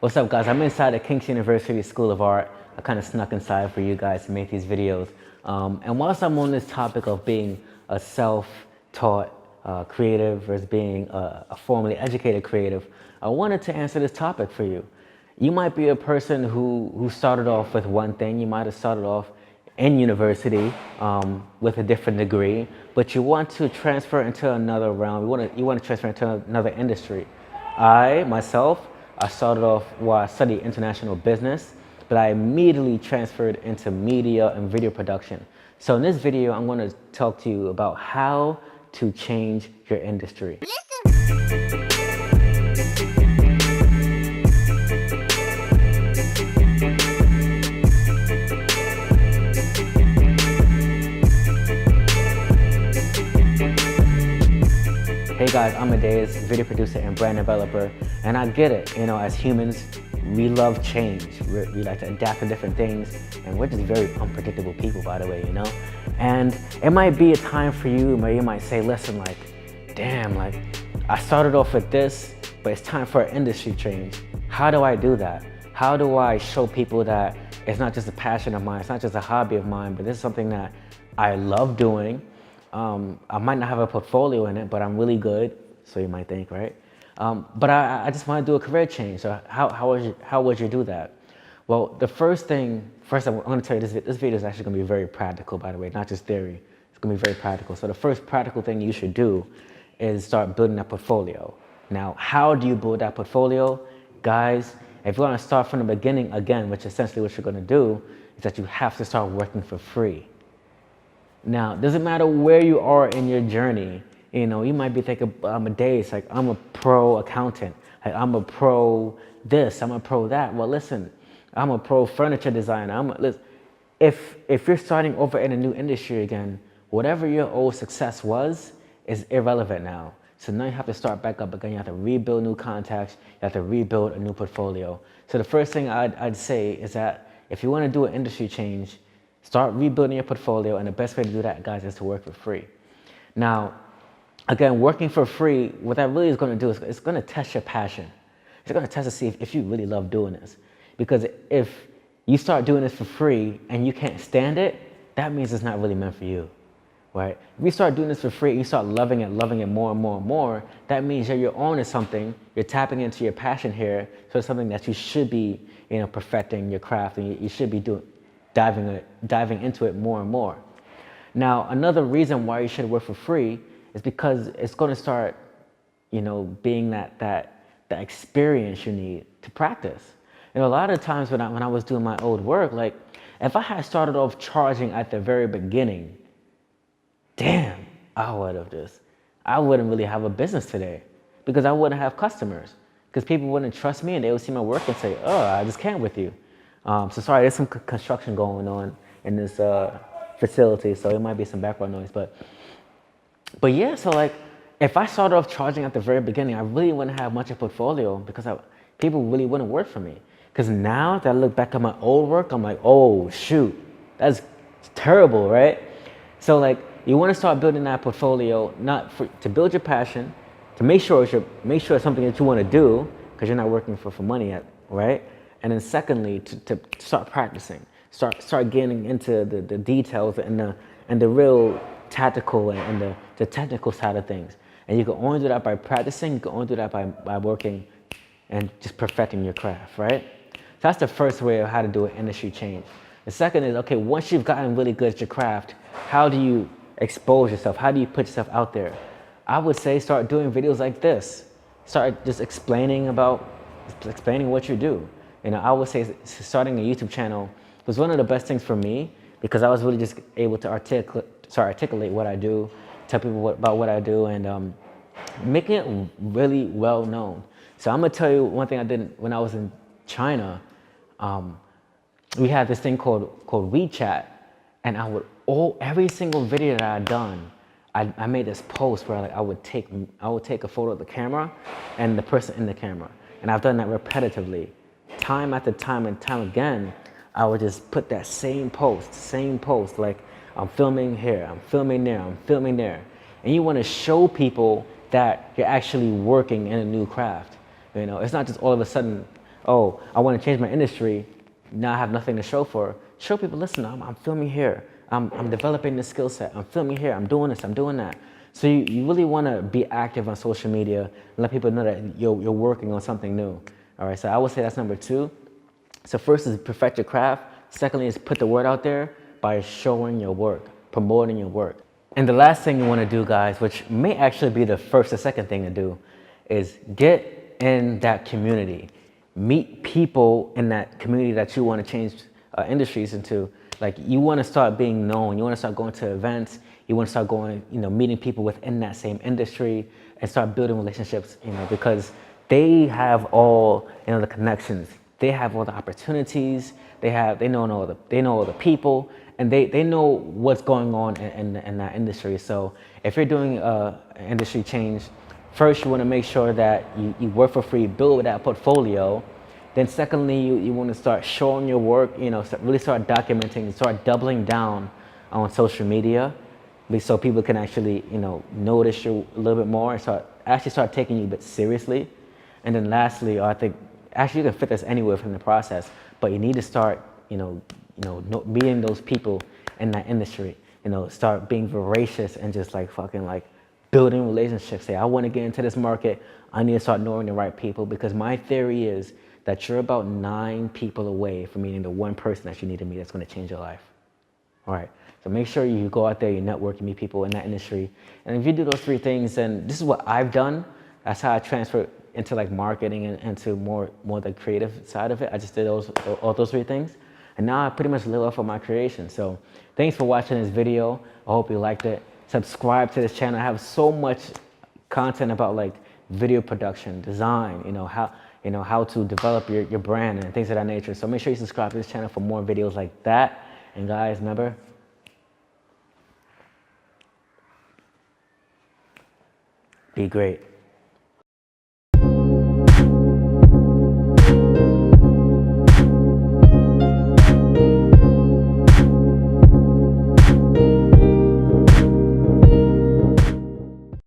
What's up, guys? I'm inside the King's University School of Art. I kind of snuck inside for you guys to make these videos. And whilst I'm on this topic of being a self-taught creative versus being a formally educated creative, I wanted to answer this topic for you. You might be a person who started off with one thing. You might have started off in university with a different degree, but you want to transfer into another realm. You want to transfer into another industry. I started off, I studied international business, but I immediately transferred into media and video production. So in this video, I'm going to talk to you about how to change your industry. Hey guys, I'm Amadeus, video producer and brand developer, and I get it. You know, as humans, we love change. We like to adapt to different things, and we're just very unpredictable people, by the way, you know? And it might be a time for you where you might say, listen, like, damn, like, I started off with this, but it's time for an industry change. How do I do that? How do I show people that it's not just a passion of mine, it's not just a hobby of mine, but this is something that I love doing. I might not have a portfolio in it, but I'm really good, so you might think, right? But I just want to do a career change. So how would you do that? Well, first I'm going to tell you this video is actually going to be very practical, by the way, not just theory. It's going to be very practical. So the first practical thing you should do is start building that portfolio. Now, how do you build that portfolio? Guys, if you want to start from the beginning again, which essentially what you're going to do, is that you have to start working for free. Now, it doesn't matter where you are in your journey. You know, you might be thinking, Amadeus, like, I'm a pro accountant. Like, I'm a pro this, I'm a pro that. Well, listen, I'm a pro furniture designer. If you're starting over in a new industry again, whatever your old success was is irrelevant now. So now you have to start back up again. You have to rebuild new contacts. You have to rebuild a new portfolio. So the first thing I'd say is that if you want to do an industry change, start rebuilding your portfolio, and the best way to do that, guys, is to work for free. Now, again, working for free, what that really is going to do is it's going to test your passion. It's going to test to see if you really love doing this. Because if you start doing this for free and you can't stand it, that means it's not really meant for you, right? If you start doing this for free and you start loving it more and more and more, that means that you're on to something, you're tapping into your passion here, so it's something that you should be, you know, perfecting your craft, and you should be diving into it more and more. Now, another reason why you should work for free is because it's going to start, you know, being that experience you need to practice. And a lot of times when I was doing my old work, like, if I had started off charging at the very beginning, damn, I wouldn't really have a business today, because I wouldn't have customers, because people wouldn't trust me and they would see my work and say, oh, I just can't with you. So sorry, there's some construction going on in this facility, so it might be some background noise. But yeah, so like, if I started off charging at the very beginning, I really wouldn't have much of a portfolio, because people really wouldn't work for me. Because now that I look back at my old work, I'm like, oh shoot, that's terrible, right? So like, you want to start building that portfolio, to build your passion, to make sure it's something that you want to do, because you're not working for money yet, right? And then secondly, to start practicing, start getting into the details and the real tactical and the technical side of things. And you can only do that by practicing. You can only do that by working and just perfecting your craft, right? So that's the first way of how to do an industry change. The second is, okay, once you've gotten really good at your craft, how do you expose yourself? How do you put yourself out there? I would say start doing videos like this. Start just explaining what you do. You know, I would say starting a YouTube channel was one of the best things for me, because I was really just able to articulate what I do, tell people about what I do, and making it really well known. So I'm gonna tell you one thing I did when I was in China. We had this thing called WeChat, and every single video that I'd done, I made this post where, like, I would take a photo of the camera and the person in the camera, and I've done that repetitively. Time after time and time again, I would just put that same post, like, I'm filming here, I'm filming there, I'm filming there. And you want to show people that you're actually working in a new craft. You know, it's not just all of a sudden, oh, I want to change my industry. Now I have nothing to show for. Show people, listen, I'm filming here. I'm developing this skill set. I'm filming here. I'm doing this. I'm doing that. So you really want to be active on social media and let people know that you're working on something new. All right, so I would say that's number 2. So first is perfect your craft. Secondly is put the word out there by showing your work, promoting your work. And the last thing you want to do, guys, which may actually be the first or second thing to do, is get in that community. Meet people in that community that you want to change industries into. Like, you want to start being known. You want to start going to events. You want to start going, meeting people within that same industry and start building relationships, because they have all, the connections. They have all the opportunities. They know all the people, and they know what's going on in that industry. So if you're doing an industry change, first you want to make sure that you work for free, build that portfolio. Then secondly, you want to start showing your work, really start documenting, start doubling down on social media, so people can actually, notice you a little bit more and start taking you a bit seriously. And then lastly, I think, actually you can fit this anywhere from the process, but you need to start, meeting those people in that industry, start being voracious and just building relationships. Say, I want to get into this market. I need to start knowing the right people, because my theory is that you're about 9 people away from meeting the one person that you need to meet that's going to change your life. All right. So make sure you go out there, you network, you meet people in that industry. And if you do those 3 things, then this is what I've done. That's how I transferred into marketing and into more the creative side of it. I just did all those 3 things. And now I pretty much live off of my creation. So thanks for watching this video. I hope you liked it. Subscribe to this channel. I have so much content about video production, design, how to develop your brand and things of that nature. So make sure you subscribe to this channel for more videos like that. And guys, remember, be great.